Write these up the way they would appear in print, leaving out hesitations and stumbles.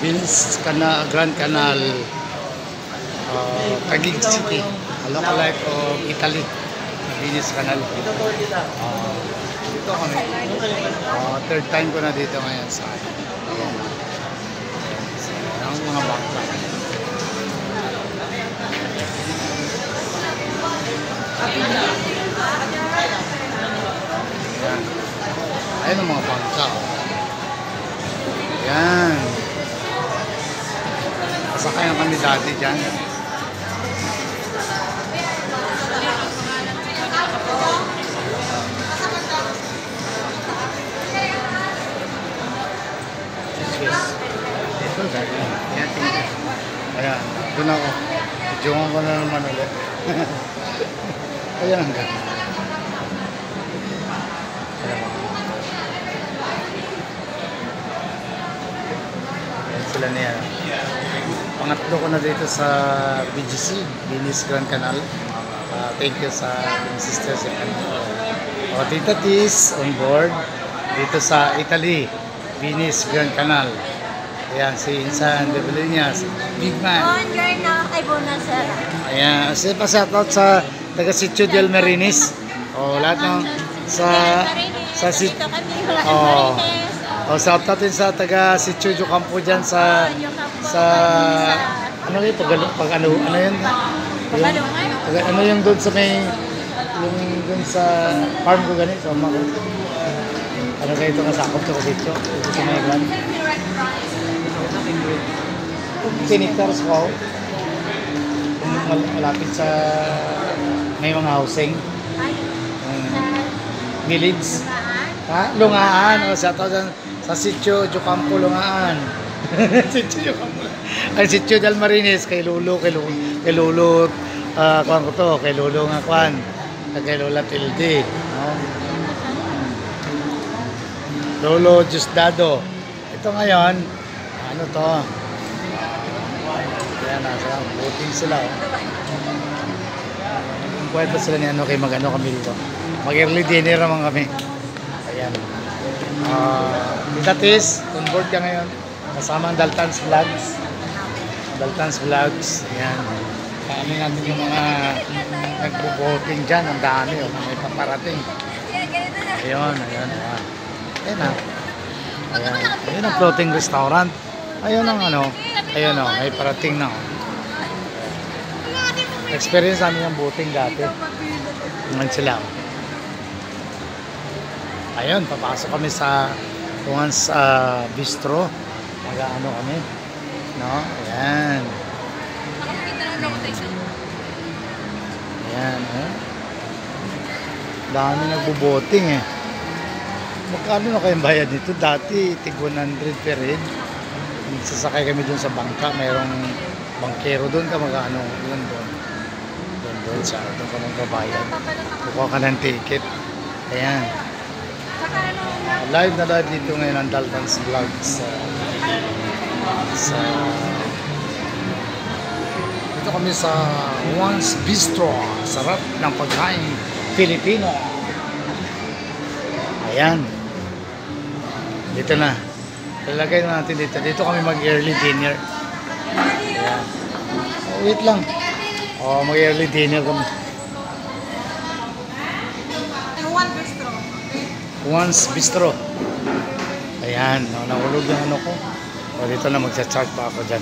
Venice Grand Canal, Taguig City, a lookalike of Italy, Venice Canal. Dito kami. Third time ko na dito ngayon sa ang mga bangka. Ayun ang mga bangka. Yan. Pasakay na kami dati dyan. Ito dati. Ayan. Doon ako. Diyogan ko na naman ulit. Ayan ang ganda. Sila niya. Pangatlo ko na dito sa BGC, Venice Grand Canal. Thank you sa sisters. Tita Tis on board dito sa Italy, Venice Grand Canal. Ayan, si Insan de Villenias, big man. Ayan, kasi pa-shoutout sa taga Sitio del Marinis. Lahat ng Sitio. Shoutout din sa taga Sitio Jucampo dyan sa ano yun? Ano yun? Ano yung doon sa may yung doon sa farm ko ganit sa ama ko. Ano kayo ito kasakop sa Sitio? Ito sa may gran. 10 hectares ko. Malapit sa may mga housing. Village. Lungaan. Shoutout dyan sa Sitio Jucampo, Lungaan. Sitio Jucampo. Ay, Sitio del Marinis, kay Lolo, kuhan ko to, kay Lolo nga kuhan, kay Lola Tilde. Lolo Justado. Ito ngayon, ano to? Kaya nasa, voting sila. Ang kwento sila ni ano, kay magano kami dito. Mag-early dinner naman kami. Ayan. Tita Tis, on board ka ngayon. Kasama ang Daltans Vlogs. Daltans Vlogs. Ayan. Paano natin yung mga nagbo-voting dyan. Ang dami. May paparating. Ayun. Ayan na. Ayan. Ayun ang floating restaurant. Ayun ang ano. Ayun o. May parating na. Experience namin yung voting dati. Ngayon sila. Ayun, papasok kami sa Once Bistro. Mag-ano kami. No? Ayan. Ayan. Dami nagbo-voting eh. Magkano na kayong bayad nito? Dati, tig 100 per head. Sasakay kami dun sa bangka. Mayroong bangkero dun ka mag-ano. Doon siya. Doon ka magbabayad. Kukuha ka ng ticket. Ayan. Live na live dito ngayon ang Daltans Vlogs dito kami sa Once Bistro. Sarap ng pagkain Filipino. Ayan. Dito na. Lalagay na natin dito. Dito kami mag-early dinner. Ayan. Wait lang. Mag-early dinner kami. Once Bistro. Ayan, nahulog yung ano ko. Dito na magsa-charge pa ako dyan.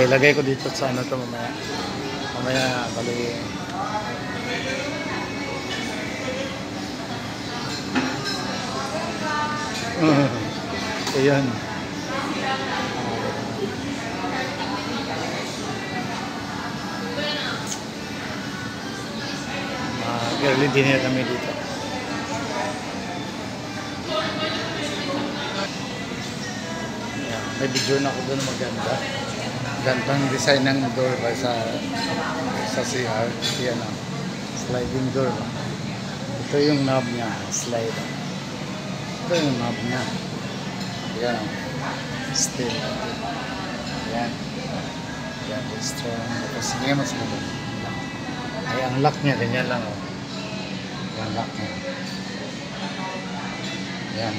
Lagay ko dito sa ano to mamaya. Mamaya bali. Ayan. Early dinner kami dito. May video na ako doon maganda. Gandang design ng door ba sa CR. Yan o. Sliding door ba. Ito yung knob niya. Slide. Ito yung knob niya. Yan o. Still. Yan. Yan. Strong. Tapos sige mas maganda. Ay ang lock niya. Ganyan lang o. Yung lock niya. Yan.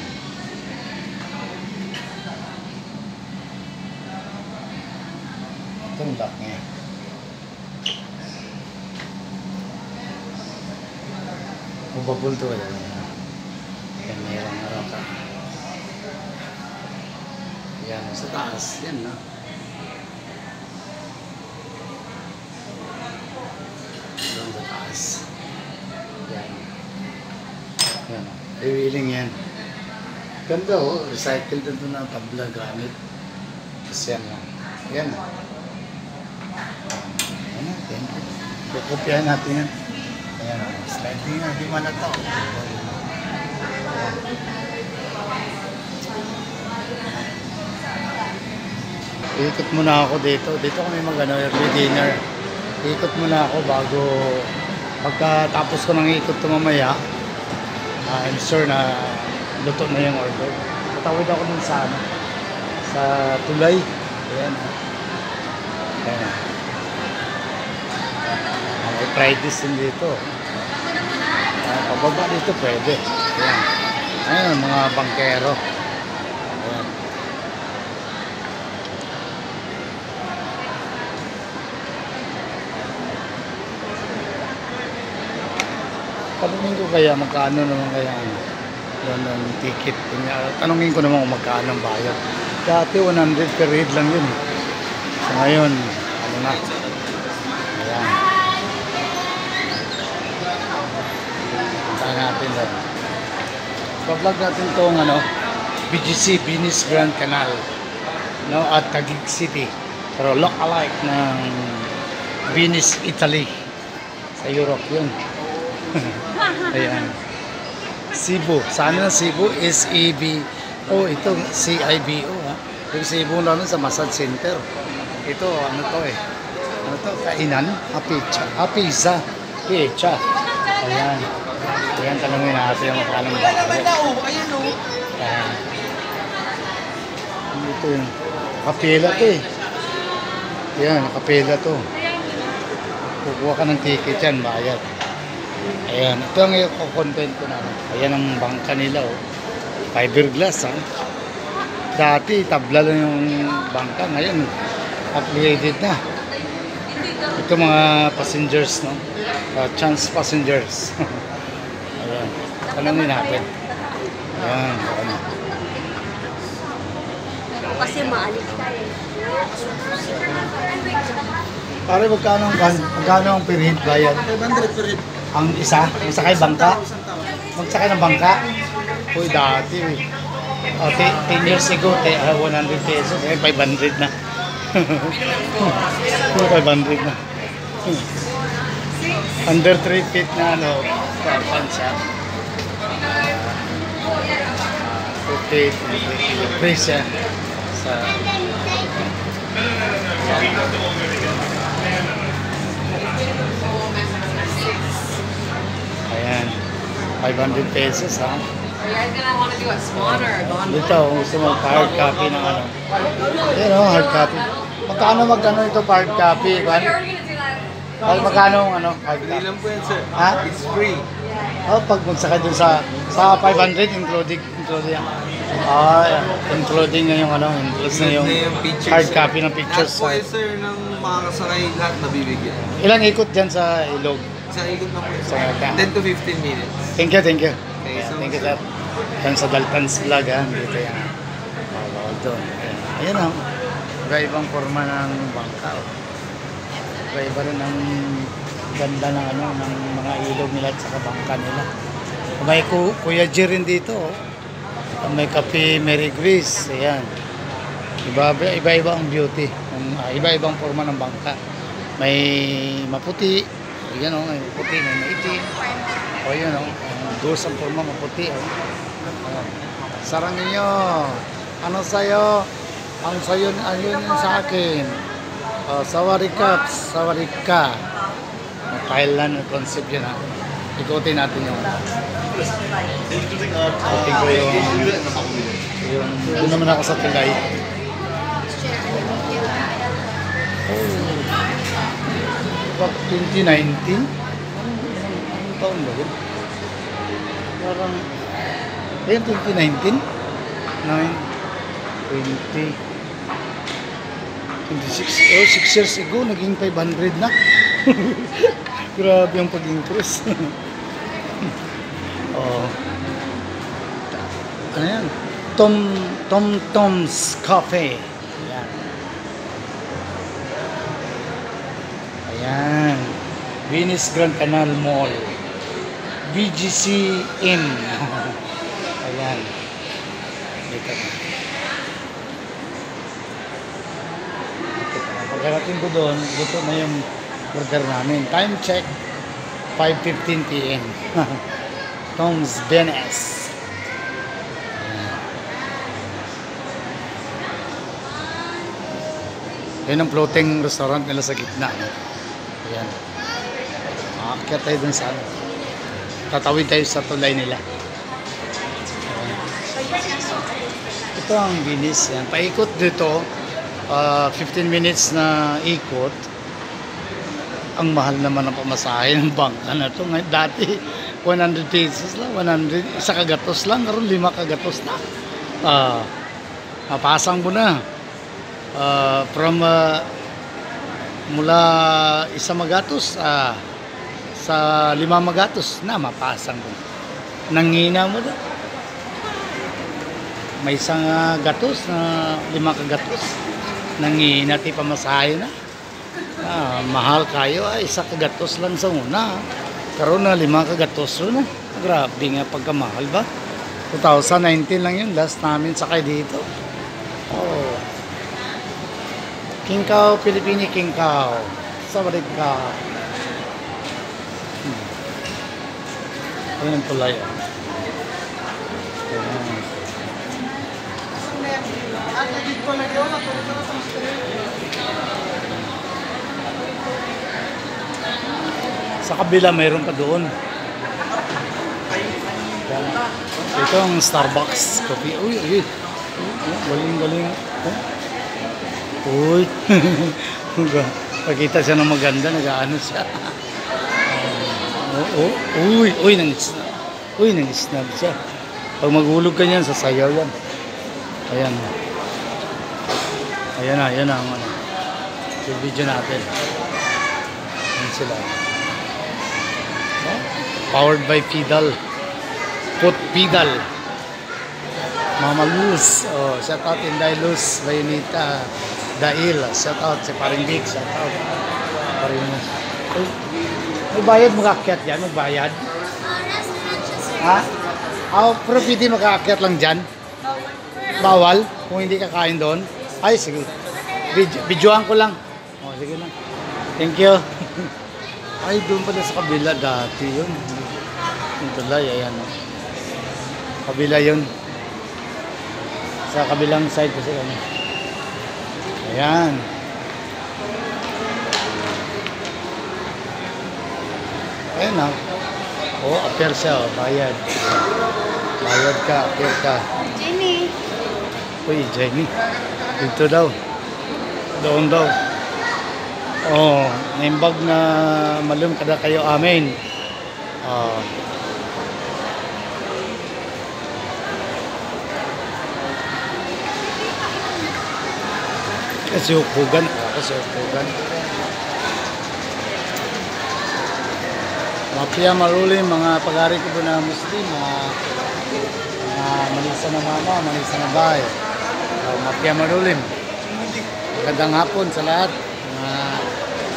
Itong lock niya. Mababul to yan. Yan, mayroong araw ka. Yan, sa taas. Yan, no? Doon sa taas. Yan. Yan. Revealing yan. Ganda, oh. Recycled na ito na tabla gamit. Tapos yan lang. Yan. Yan natin. Kukopyahan natin yan. Ayan, sliding na. Di man na ito. Ikot muna ako dito. Dito kami mag-ano, early dinner. Ikot muna ako bago pagkatapos ko ng ikot ito mamaya. I'm sure na luto na yung order. Tatawid ako dun sa ano, sa tulay. Ayan. Ayan. May fried this din dito. Pababa dito pwede. Ayan. Ayan, mga bangkero. Ayan. Tanungin ko kaya magkano naman kaya yan ang ticket. Tanungin ko naman kung magkano ang bayad. Dati 100 per head lang yun. So ngayon, ano na. Ayan. Puntahan natin doon. Pa-vlog natin itong ano, BGC, Venice Grand Canal. No, at Taguig City. Pero look-alike ng Venice, Italy. Sa Europe yun. Ayan. Cebu. Sana Cebu is E-B-O. Ito C-I-B-O. Yung Cebu na sa Massage Center. Ito, ano to eh. Ano to? Kainan? Pizza. Pizza. Ayan. Ayan, tanongin natin yung makalang bakit. Ayan. Ito yung kapela to eh. Ayan, kapela to. Kukuha ka ng ticket yan, bayad. Ayan, ito ang i-content ko na. Ayan ang bangka nila, oh. Fiberglass, ha. Dati, tabla lang yung bangka. Ngayon, upgraded na. Ito mga passengers, no? Chance passengers. Ayan, tanongin natin. Ayan, ano. Kasi maalis tayo. Pare, magkano ang per head bayad? 500 per head. Ang isa? Magsakay bangka? Magsakay ng bangka? Uy, dati. 10 years ago, 100 pesos. 500 na. 500 na. Under 3 feet na ano, pan siya. 2 feet, free siya. Sa ayan, 500 pesos ha. Are you guys gonna want to do a swan or a gondola? Dito, gusto mo hard copy ng ano. Ayan o, hard copy. Magkano ito hard copy? We were gonna do that. Magkano ano, hard Free copy? lang po yan, sir. Ha? It's free. Oh, pag magsakay dun sa 500, including yan. Ah, including na yung ano, includes na yung pictures, hard sir. copy ng pictures. Lahat po eh, sir, ng makakasakay, lahat nabibigyan. Ilang ikot dyan sa ilog? Sa ikot na po yun, Sa sir. Ika. 10 to 15 minutes. Thank you, thank you. Okay, so, Thank you, sir. Yan sa Dalton's Vlog, ha. Dito yan. Bawal doon. Ayan, ha. Iba-ibang forma ng bangka, oh. Iba-iba rin ang ganda ng ano, ng mga ilog nila at saka bangka nila. May Kuya G rin dito, oh. May Cafe Mary Grace. Ayan. Iba-iba ang beauty. Iba-ibang forma ng bangka. May maputi. Ayan, oh. May maputi, may maitim. O yun, oh. Dos ang forma maputi, oh. Ayan. Sarang ninyo. Ano sa'yo? Ang sa'yo, ayun yun sa akin. Sawarikaps, sawarika. Thailand ang concept yun, ha. Ikutin natin yung ikutin ko yung doon naman ako sa tulay. Oh, 2019? Anong taon ba yun? Parang ayun, 2019? 9, 20 Hindi, 6 years ago, naging 500 na. Grabe ang pag-increase. Oh. Ano yan? Tom's Cafe. Ayan. Ayan. Venice Grand Canal Mall. BGC Inn. Ayan. Dito na. Pagkarating ko doon, dito na yung order namin. Time check, 5:15 p.m. Tom's Venice. Yan ang floating restaurant nila sa gitna. Ayan. Aakyat tayo dun sa ano. Tatawid tayo sa tulay nila. Ayan. Ito ang Venice. Yan. Paikot dito. 15 minutes na ikot. Ang mahal naman ang pamasahe ng bangka na ito. Dati 100 pesos lang, 100, isa kagatos lang, karon 5 kagatos na. Mapasang mo na. From mula isa magatos sa 5 magatos na mapasang mo. Nangina mo na. May isang gatos na 5 kagatos. Nangina ti pamasahe na. Mahal kayo ay isa kagatos lang sa una. Karon na 5 kagatos na. Grabe nga pagkamahal ba? 2019 lang yun last namin sakay dito. Oh. King Cow, Pilipini King Cow. Sabarik ka. Ayan ang tulay. Sa kabila mayroon pa doon. Ito ang Starbucks coffee. Uy. Galing. Uy. Pagkita siya ng maganda, nag-aano siya. Uy, nangisnab. Uy, nangisnab siya. Pag maghulog ka niyan, sasayaw yan. Ayan. Ayan ang ano. Yung video natin. Ayan sila. Powered by Fidal. Put Fidal. Mama Luz. Shout out Inday Luz. Bayonita. Dail. Shout out si Paring Big. Shout out. Paring Luz. May bayad mag-aakyat dyan? May bayad? Ha? Pero pwede mag-aakyat lang dyan? Bawal? Kung hindi kakain doon? Ay, sige. Videoan ko lang. Sige lang. Thank you. Ay, doon pala sa kabila dati yun. Yung tulay, ayan. Kabila yun. Sa kabilang side kasi kami. Ayan. Ayan na. Appear siya. Bayad. Bayad ka, appear ka. Jenny. Uy, Jenny. Dito daw. Doon daw. Naimbag na malum kada kayo amin. Kasi upugan. Mafia marulim, mga pag-ari ko po na Muslim, mga Manisa na mama, Manisa na bahay. Mafia marulim. Magandang hapon sa lahat. Mga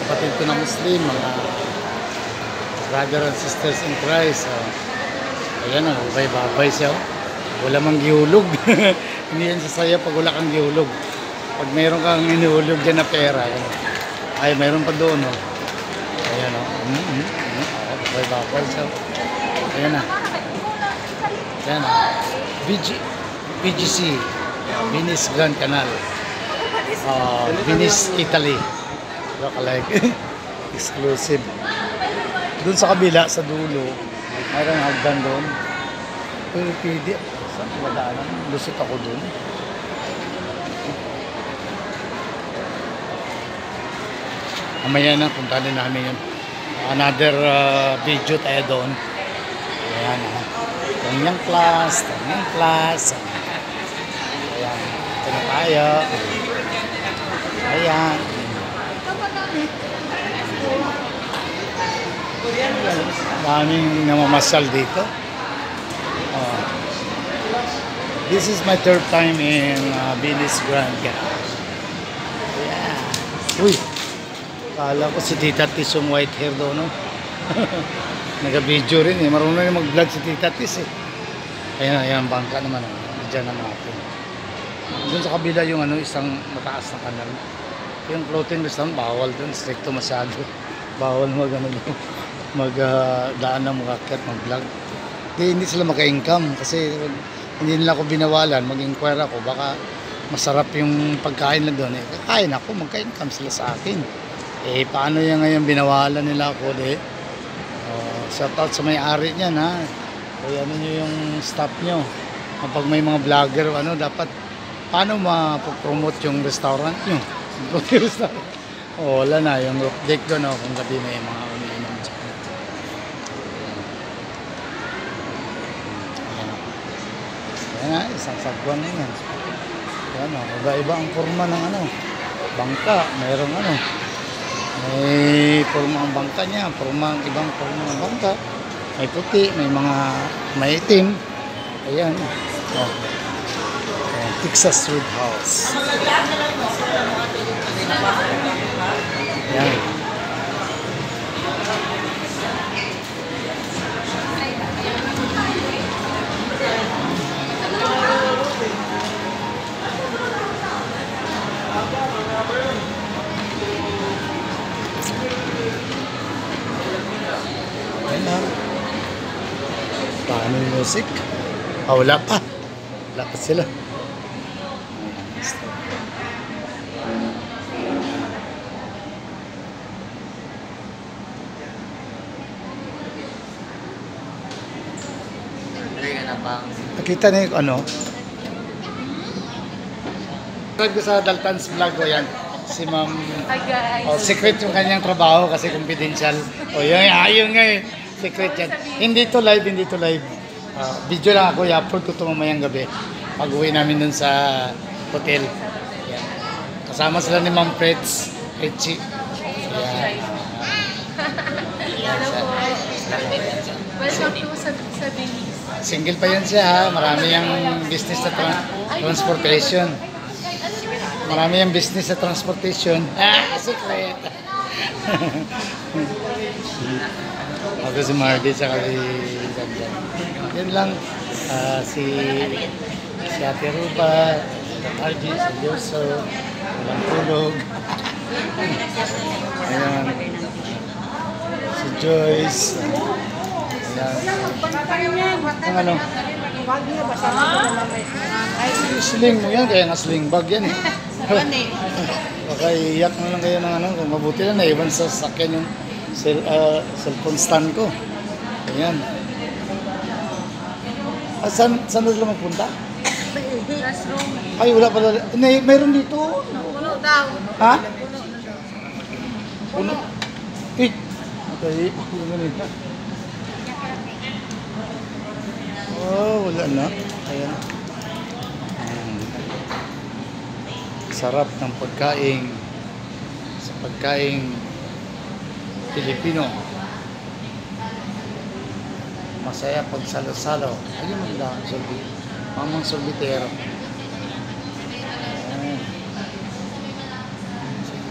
kapatid ko na Muslim, mga brother and sisters in Christ. Ayan, babay siya. Wala mang gihulog. Hindi yan sasaya pag wala kang gihulog. Pag mayroon kang inihulog dyan na pera, ay mayroon pa doon. Ayan, babay siya. Ayan na. Ayan na. BGC, Venice Grand Canal. Venice, Italy. Like exclusive. Doon sa kabila, sa dulo, mayroong hagdan doon. Pero pwede. Saan madaanan? Lusot ako doon. Mamaya na, punta din namin yun. Another video tayo doon. Ayan. Tanyang plus. Ayan. Ito na tayo. Ayan. Daming namamasyal dito. Oh. This is my third time in Venice Grand Canal. Yeah. Uy, kala ko si Tita Tis yung white hair doon, no? Nag-video rin eh. Marunong na mag-vlog si Tita Tis eh. Ayan ang bangka naman. Diyan na natin. Doon sa kabila yung ano, isang mataas na kanal. Yung floating restaurant, bawal doon. Stricto masyado. Bawal mag-daan ng mag-akyat, mag-vlog. Hindi sila maka-income kasi hindi nila ako binawalan. Mag-inquire ako. Baka masarap yung pagkain na doon. Kakain ako, magka-income sila sa akin. Paano yan ngayon binawalan nila ako? Shout out sa may-ari niyan, ha. Kaya ano nyo yung staff nyo. Kapag may mga vlogger, dapat paano ma-promote yung restaurant nyo? Wala na, yung roof deck doon, kung gabi may mga umiinom dyan. Ayan na, isang sagwan na yan. Ayan o, iba-iba ang forma ng bangka. Mayroong may forma ang bangka niya, ibang forma ng bangka. May puti, may itim. Ayan. Oh. Texas Roadhouse. Ayan. Ayan. Paano yung music? Wala pa. Wala pa sila. Nakita na yung Tag sa Dalton's vlog ko yan. Si Ma'am. Hi guys. Secret yung kanyang trabaho kasi confidential. Ayun nga eh. Secret yan. Hindi to live. Video lang ako. I-upload ko ito mamayang gabi. Pag uwi namin dun sa hotel. Yan. Kasama sila ni Ma'am Fritz. Fritzy. Yan. Welcome to sa Venice. Single pa yun siya, ha. Marami yung business sa transportation. Marami yung business sa transportation. Secret. Ako si Mardy, saka si Ganda. Yan lang. Si Ate Ruba, si Mardy, si Yoso, walang tulog. Ayan. Si Joyce. Ang sling mo yan, kaya nga sling bag yan eh. Baka iyak na lang kayo ng kung mabuti na naiwan sa sakyan yung cellphone stand ko. Ayan. Saan na sila magpunta? Ay, wala pala. Mayroon dito. Puno daw. Ha? Puno? Okay. Wala na. Ayan. Sarap ng pagkain sa pagkain Pilipino. Masaya pag salo-salo. Ayun maganda ang sorbet. Mamang sorbetero.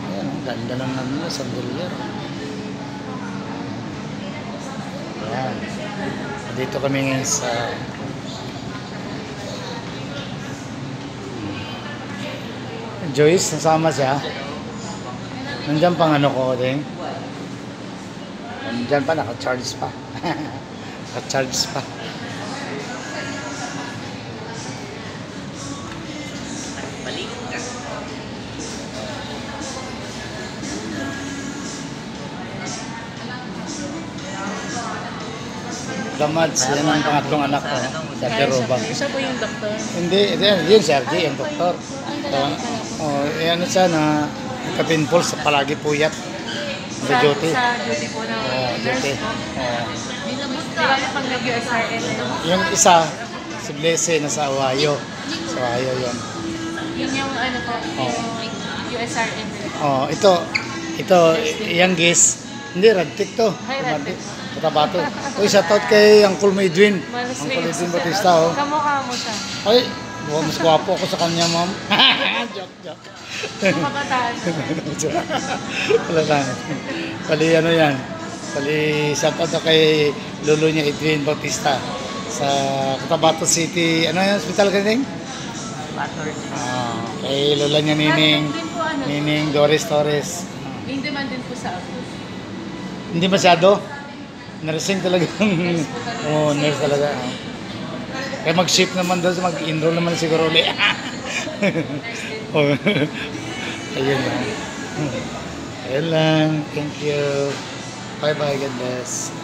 Ayan, ang ganda lang namin na sandalyer. Ayan. Dito kami ngayon sa Joyce, nasama siya. Nandiyan pang ko din. Nandiyan pa, naka-charge pa. Naka-charge pa. Damads, yan ang pangatlong anak ko. Sa Teroba. Siya po yung doktor. Hindi, yun si RJ, yung doktor. Yan siya na kapinpol sa palagi puyat. Sa duty. Sa duty po ng duty. Di ba pag nag-USRL? Yung isa, si Blesse, nasa Ohio. Sa Ohio yun. Yun yung po, USRM. Oh, ito, yung guys, hindi, Radtic to. Hi, Radtic. Cotabato. Uy, shoutout kay Uncle Edwin. Malas Uncle na Edwin Bautista, oh. Kamukha mo siya. Ay, mas gwapo ako sa kanya, ma'am. Joke. Kumakataan. Wala lang. Pali ano yan. Pali shoutout na kay lolo niya Edwin Bautista sa Cotabato City. Ano yung hospital galing? Kay lola niya Nining. Din po ano. Nining Doris Torres. In demand din po sa ako. Hindi masyado. Nursing talaga. Oo, nurse talaga. Kaya mag-shift naman doon, mag-enroll naman siguro ulit. Oh. Ayun lang. Ayun lang. Thank you. Bye-bye. God bless.